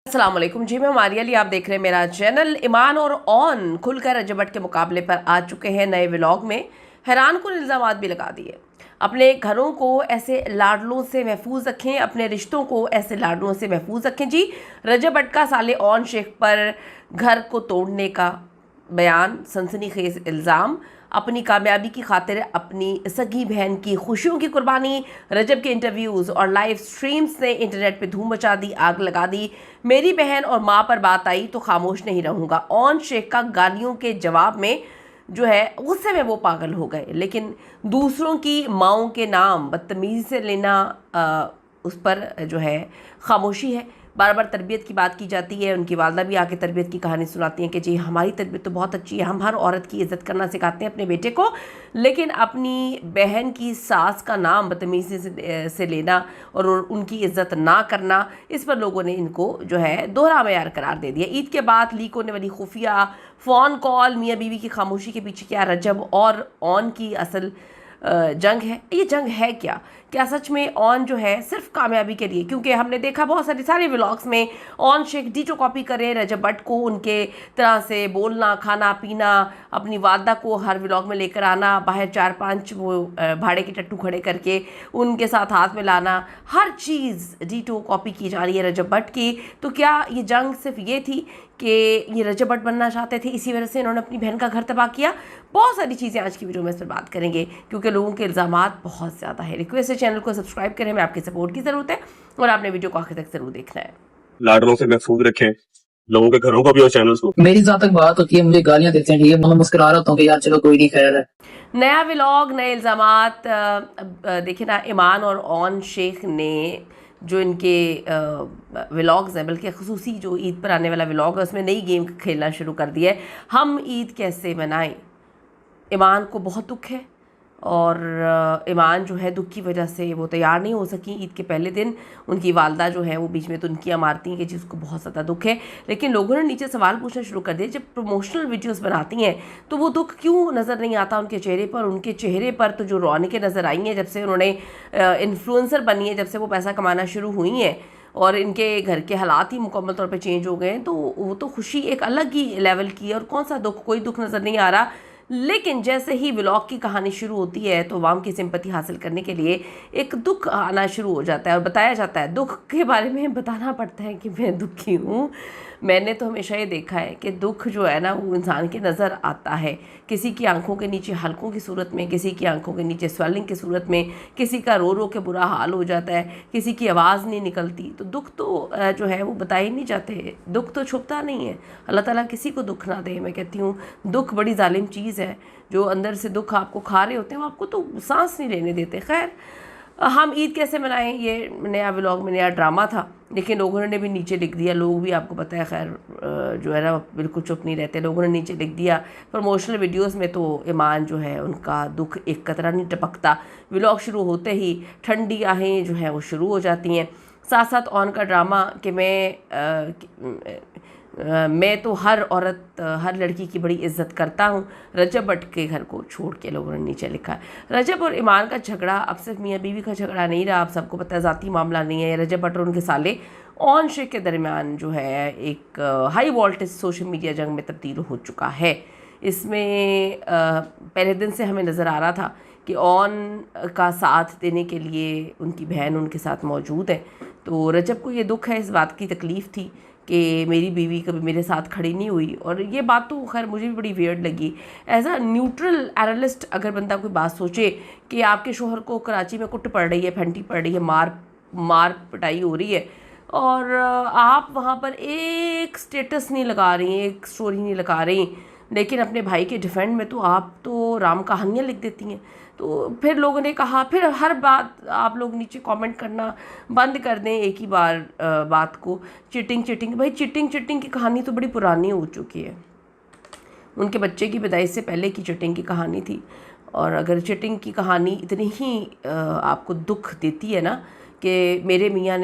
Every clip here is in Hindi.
अस्सलाम वालेकुम जी, मैं मारिया अली। आप देख रहे हैं मेरा चैनल। ईमान और ऑन खुलकर रजब भट्ट के मुकाबले पर आ चुके हैं नए व्लॉग में। हैरान कुन इल्ज़ामात भी लगा दिए। अपने घरों को ऐसे लाडलों से महफूज रखें, अपने रिश्तों को ऐसे लाडलों से महफूज रखें। जी, रजब भट्ट का साले ऑन शेख पर घर को तोड़ने का बयान, सनसनीखेज इल्ज़ाम, अपनी कामयाबी की खातिर अपनी सगी बहन की खुशियों की कुर्बानी। रजब के इंटरव्यूज़ और लाइव स्ट्रीम्स ने इंटरनेट पे धूम मचा दी, आग लगा दी। मेरी बहन और माँ पर बात आई तो खामोश नहीं रहूँगा। ऑन शेख का गालियों के जवाब में जो है गुस्से में वो पागल हो गए, लेकिन दूसरों की माँओं के नाम बदतमीज़ी से लेना उस पर जो है खामोशी है। बार बार तरबियत की बात की जाती है। उनकी वालदा भी आके तरबियत की कहानी सुनाती हैं कि जी हमारी तरबियत तो बहुत अच्छी है, हम हर औरत की इज़्ज़त करना सिखाते हैं अपने बेटे को, लेकिन अपनी बहन की सास का नाम बदतमीज़ी से लेना और उनकी इज़्ज़त ना करना, इस पर लोगों ने इनको जो है दोहरा मयार करार दे दिया। ईद के बाद लीक होने वाली खुफिया फ़ोन कॉल, मियाँ बीवी की खामोशी के पीछे क्या रजब और ऑन की असल जंग है? ये जंग है क्या? क्या सच में ऑन जो है सिर्फ कामयाबी के लिए? क्योंकि हमने देखा बहुत सारे व्लॉग्स में ऑन शेख डीटो कॉपी करे रजब भट्ट को, उनके तरह से बोलना, खाना पीना, अपनी वालदा को हर व्लॉग में लेकर आना, बाहर 4-5 वो भाड़े के टट्टू खड़े करके उनके साथ हाथ में लाना, हर चीज़ डीटो कॉपी की जा रही है रजब भट्ट की। तो क्या ये जंग सिर्फ ये थी कि ये रजब भट्ट बनना चाहते थे, इसी वजह से इन्होंने अपनी बहन का घर तबाह किया? बहुत सारी चीज़ें आज की वीडियो में इस पर बात करेंगे, क्योंकि लोगों के इल्ज़ामात बहुत ज़्यादा है। रिक्वेस्ट है चैनल को सब्सक्राइब करें, हमें आपकी सपोर्ट की ज़रूरत है और आपने वीडियो को आखिर तक ज़रूर देखना है। लाडलों से महफूज रखें लोगों के घरों को भी और चैनल्स को। मेरी जहाँ तक बात होती है, मुझे गालियां देते हैं, ठीक है, मैं मुस्कुरा रहा होता हूँ कि यार चलो कोई नहीं, खैर है। नया व्लॉग, नए इल्ज़ामात। देखिए ना, ईमान और ऑन शेख ने जो इनके व्लॉग्स हैं, बल्कि खसूसी जो ईद पर आने वाला व्लॉग है उसमें नई गेम खेलना शुरू कर दिया है। हम ईद कैसे मनाएं? ईमान को बहुत दुख है और ईमान जो है दुख की वजह से वो तैयार नहीं हो सकी ईद के पहले दिन। उनकी वालदा जो है वो बीच में तुनकियाँ मारती हैं कि जी उसको बहुत ज़्यादा दुख है, लेकिन लोगों ने नीचे सवाल पूछना शुरू कर दिए, जब प्रमोशनल वीडियोस बनाती हैं तो वो दुख क्यों नज़र नहीं आता उनके चेहरे पर? उनके चेहरे पर तो जो रौनकें नज़र आई हैं जब से उन्होंने इन्फ्लुएंसर बनी है, जब से वो पैसा कमाना शुरू हुई हैं और इनके घर के हालात ही मुकम्मल तौर पे चेंज हो गए हैं, तो वो तो खुशी एक अलग ही लेवल की है और कौन सा दुख? कोई दुख नज़र नहीं आ रहा। लेकिन जैसे ही व्लॉग की कहानी शुरू होती है तो अवाम की सिंपैथी हासिल करने के लिए एक दुख आना शुरू हो जाता है और बताया जाता है, दुख के बारे में बताना पड़ता है कि मैं दुखी हूँ। मैंने तो हमेशा ये देखा है कि दुख जो है ना वो इंसान के नज़र आता है, किसी की आंखों के नीचे हलकों की सूरत में, किसी की आंखों के नीचे स्वेलिंग की सूरत में, किसी का रो रो के बुरा हाल हो जाता है, किसी की आवाज़ नहीं निकलती। तो दुख तो जो है वो बताए नहीं जाते, दुख तो छुपता नहीं है। अल्लाह ताला किसी को दुख ना दे। मैं कहती हूँ दुख बड़ी जालिम चीज़ है, जो अंदर से दुख आपको खा रहे होते हैं वो आपको तो सांस नहीं लेने देते। खैर, हम ईद कैसे मनाएं, ये नया व्लॉग में नया ड्रामा था, लेकिन लोगों ने भी नीचे लिख दिया, लोग भी आपको पता है खैर जो है ना बिल्कुल चुप नहीं रहते, लोगों ने नीचे लिख दिया प्रमोशनल वीडियोस में तो ईमान जो है उनका दुख एक कतरा नहीं टपकता। व्लॉग शुरू होते ही ठंडी आहें जो हैं वो शुरू हो जाती हैं। साथ साथ ऑन का ड्रामा कि मैं तो हर औरत, हर लड़की की बड़ी इज्जत करता हूँ, रजब भट्ट के घर को छोड़ के लोगों ने नीचे लिखा है। रजब और ईमान का झगड़ा अब सिर्फ मियाँ बीवी का झगड़ा नहीं रहा, आप सबको पता है ज़ाती मामला नहीं है। रजब भट्ट और उनके साले ऑन शेख के दरमियान जो है एक हाई वोल्टेज सोशल मीडिया जंग में तब्दील हो चुका है। इसमें पहले दिन से हमें नज़र आ रहा था कि ऑन का साथ देने के लिए उनकी बहन उनके साथ मौजूद है, तो रजब को ये दुख है, इस बात की तकलीफ़ थी कि मेरी बीवी कभी मेरे साथ खड़ी नहीं हुई। और ये बात तो खैर मुझे भी बड़ी वियर्ड लगी। एज अ न्यूट्रल एनालिस्ट अगर बंदा कोई बात सोचे कि आपके शोहर को कराची में कुट पड़ रही है, फंटी पड़ रही है, मार पिटाई हो रही है, और आप वहाँ पर एक स्टेटस नहीं लगा रही, एक स्टोरी नहीं लगा रही, लेकिन अपने भाई के डिफेंड में तो आप तो राम कहानियाँ लिख देती हैं। तो फिर लोगों ने कहा, फिर हर बात आप लोग नीचे कमेंट करना बंद कर दें एक ही बार बात को, चिटिंग। भाई चिटिंग की कहानी तो बड़ी पुरानी हो चुकी है, उनके बच्चे की पैदाइश से पहले की चिटिंग की कहानी थी। और अगर चिटिंग की कहानी इतनी ही आपको दुख देती है ना कि मेरे मियाँ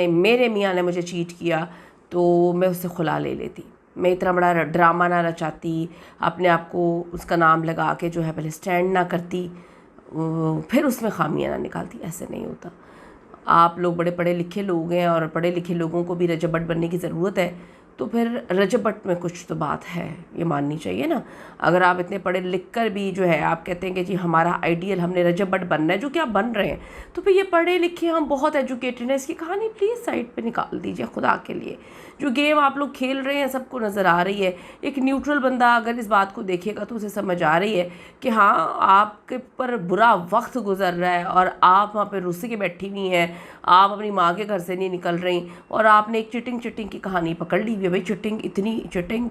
ने मुझे चीट किया, तो मैं उससे खुला ले लेती, मैं इतना बड़ा ड्रामा ना रचाती, अपने आप को उसका नाम लगा के जो है पहले स्टैंड ना करती, फिर उसमें खामियां ना निकालती। ऐसे नहीं होता। आप लोग बड़े पढ़े लिखे लोग हैं और पढ़े लिखे लोगों को भी रजब भट्ट बनने की ज़रूरत है, तो फिर रजब भट्ट में कुछ तो बात है, ये माननी चाहिए ना। अगर आप इतने पढ़े लिख कर भी जो है आप कहते हैं कि जी हमारा आइडियल हमने रजब भट्ट बनना है, जो कि आप बन रहे हैं, तो फिर ये पढ़े लिखे हम बहुत एजुकेटेड हैं, इसकी कहानी प्लीज़ साइड पे निकाल दीजिए खुदा के लिए। जो गेम आप लोग खेल रहे हैं सबको नज़र आ रही है। एक न्यूट्रल बंदा अगर इस बात को देखेगा तो उसे समझ आ रही है कि हाँ आपके पर बुरा वक्त गुजर रहा है और आप वहाँ पे रुस्से के बैठी हुई हैं, आप अपनी माँ के घर से नहीं निकल रही और आपने एक चिटिंग की कहानी पकड़ ली हुई है। भाई इतनी चिटिंग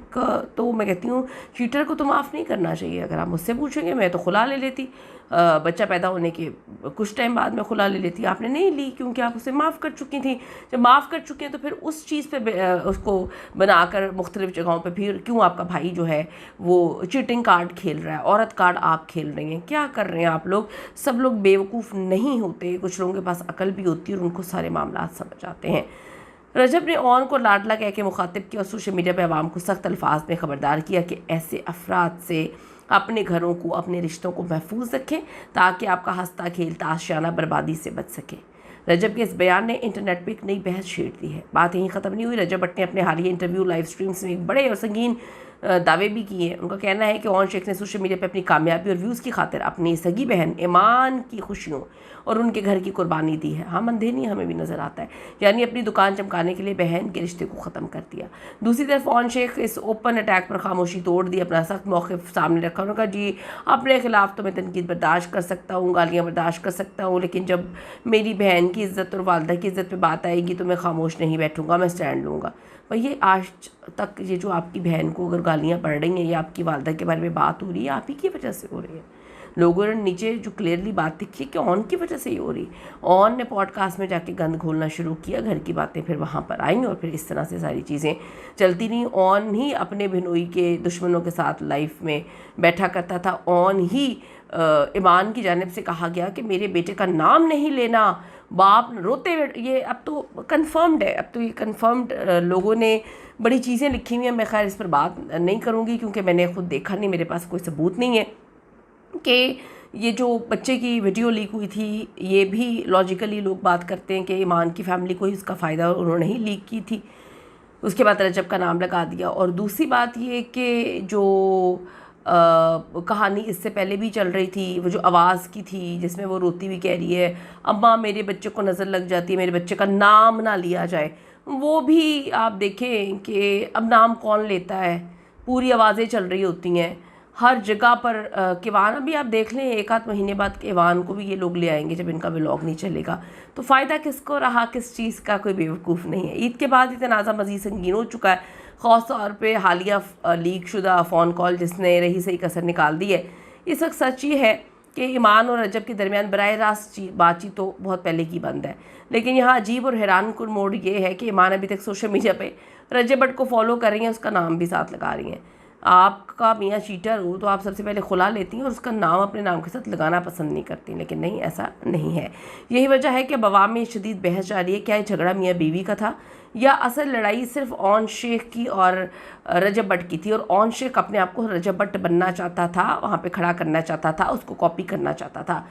तो मैं कहती हूँ चीटर को तो माफ़ नहीं करना चाहिए। अगर आप मुझसे पूछेंगे मैं तो खुला ले लेती, बच्चा पैदा होने के कुछ टाइम बाद में खुला ले लेती। आपने नहीं ली क्योंकि आप उसे माफ़ कर चुकी थी। जब माफ़ कर चुकी हैं तो फिर उस चीज़ पे उसको बनाकर मुख्तलिफ़ जगहों पे फिर क्यों आपका भाई जो है वो चीटिंग कार्ड खेल रहा है, औरत कार्ड आप खेल रही हैं, क्या कर रहे हैं आप लोग। सब लोग बेवकूफ़ नहीं होते, कुछ लोगों के पास अकल भी होती है और उनको सारे मामला समझ आते हैं। रजब ने ऑन को लाडला कह के मुखातिब किया और सोशल मीडिया पर आवाम को सख्त अल्फाज में ख़बरदार किया कि ऐसे अफराद से अपने घरों को, अपने रिश्तों को महफूज रखें ताकि आपका हंसता खेलता आशियाना बर्बादी से बच सके। रजब के इस बयान ने इंटरनेट पर एक नई बहस छेड़ दी है। बात यहीं ख़त्म नहीं हुई। रजब भट्ट ने अपने हालिया इंटरव्यू लाइव स्ट्रीम्स में एक बड़े और संगीन दावे भी किए हैं। उनका कहना है कि ओन शेख ने सोशल मीडिया पर अपनी कामयाबी और व्यूज़ की खातिर अपनी सगी बहन ईमान की खुशियों और उनके घर की कुर्बानी दी है। हम अंधे नहीं, हमें भी नज़र आता है। यानी अपनी दुकान चमकाने के लिए बहन के रिश्ते को ख़त्म कर दिया। दूसरी तरफ ओन शेख इस ओपन अटैक पर खामोशी तोड़ दी, अपना सख्त मौक़िफ़ सामने रखा। उन्होंने कहा जी अपने ख़िलाफ़ तो मैं तनकीद बर्दाश्त कर सकता हूँ, गालियाँ बर्दाश्त कर सकता हूँ, लेकिन जब मेरी बहन की इज़्ज़त और वालदा की इज़्ज़त पर बात आएगी तो मैं खामोश नहीं बैठूँगा, मैं स्टैंड लूँगा। भाई ये आज तक ये जो आपकी बहन को अगर गालियाँ पड़ रही हैं या आपकी वालदा के बारे में बात हो रही है, आप ही की वजह से हो रही है। लोगों ने नीचे जो क्लियरली बात दिखी कि ऑन की वजह से ही हो रही। ऑन ने पॉडकास्ट में जाके गंद घोलना शुरू किया, घर की बातें फिर वहाँ पर आई और फिर इस तरह से सारी चीज़ें चलती रहीं। ऑन ही अपने बिनोई के दुश्मनों के साथ लाइफ में बैठा करता था। ऑन ही ईमान की जानिब से कहा गया कि मेरे बेटे का नाम नहीं लेना, बाप रोते। ये अब तो कंफर्म्ड है, अब तो ये कंफर्म्ड लोगों ने बड़ी चीज़ें लिखी हुई हैं। मैं खैर इस पर बात नहीं करूँगी क्योंकि मैंने खुद देखा नहीं, मेरे पास कोई सबूत नहीं है कि ये जो बच्चे की वीडियो लीक हुई थी, ये भी लॉजिकली लोग बात करते हैं कि ईमान की फैमिली को ही इसका फ़ायदा उन्होंने ही लीक की थी। उसके बाद रजब का नाम लगा दिया। और दूसरी बात ये कि जो कहानी इससे पहले भी चल रही थी, वो जो आवाज़ की थी जिसमें वो रोती हुई कह रही है अम्मा मेरे बच्चे को नज़र लग जाती है, मेरे बच्चे का नाम ना लिया जाए, वो भी आप देखें कि अब नाम कौन लेता है। पूरी आवाज़ें चल रही होती हैं हर जगह पर। किवान अभी आप देख लें, एक आध महीने बाद किवान को भी ये लोग ले आएंगे जब इनका व्लॉग नहीं चलेगा। तो फ़ायदा किसको रहा, किस चीज़ का, कोई बेवकूफ़ नहीं है। ईद के बाद ये तनाज़ा मज़ीद संगीन हो चुका है, ख़ास तौर पे हालिया लीक शुदा फ़ोन कॉल जिसने रही सही कसर निकाल दी है। इस वक्त सच ये है कि ईमान और रजब के दरमियान बराह रास्त बातचीत तो बहुत पहले की बंद है, लेकिन यहाँ अजीब और हैरानकुन मोड़ ये है कि ईमान अभी तक सोशल मीडिया पे रजब भट्ट को फॉलो कर रही हैं, उसका नाम भी साथ लगा रही हैं। आपका मियाँ चीटर हो तो आप सबसे पहले खुला लेती हैं और उसका नाम अपने नाम के साथ लगाना पसंद नहीं करती, लेकिन नहीं, ऐसा नहीं है। यही वजह है कि अवाम में शदीद बहस जारी है, क्या ये झगड़ा मियाँ बीवी का था या असल लड़ाई सिर्फ ओन शेख की और रजब भट्ट की थी। और ओन शेख अपने आप को रजब भट्ट बनना चाहता था, वहाँ पे खड़ा करना चाहता था, उसको कॉपी करना चाहता था।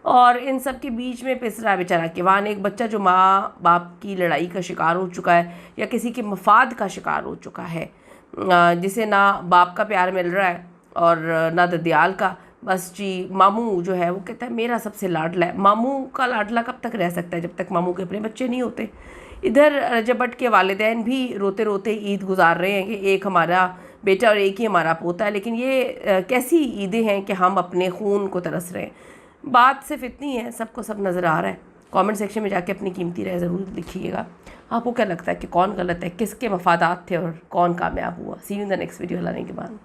और इन सब के बीच में पिस रहा है बेचारा किवान, एक बच्चा जो माँ बाप की लड़ाई का शिकार हो चुका है या किसी के मफाद का शिकार हो चुका है, जिसे ना बाप का प्यार मिल रहा है और ना ददियाल का। बस जी मामू जो है वो कहता है मेरा सबसे लाडला है। मामू का लाडला कब तक रह सकता है, जब तक मामू के अपने बच्चे नहीं होते। इधर रजब भट्ट के वालिदैन भी रोते रोते ईद गुजार रहे हैं कि एक हमारा बेटा और एक ही हमारा पोता है, लेकिन ये कैसी ईदें हैं कि हम अपने खून को तरस रहे हैं। बात सिर्फ इतनी है, सबको सब नज़र आ रहा है। कमेंट सेक्शन में जाके अपनी कीमती राय ज़रूर लिखिएगा। आपको क्या लगता है कि कौन गलत है, किसके मफादात थे और कौन कामयाब हुआ। See you in the next video. लाने के बाद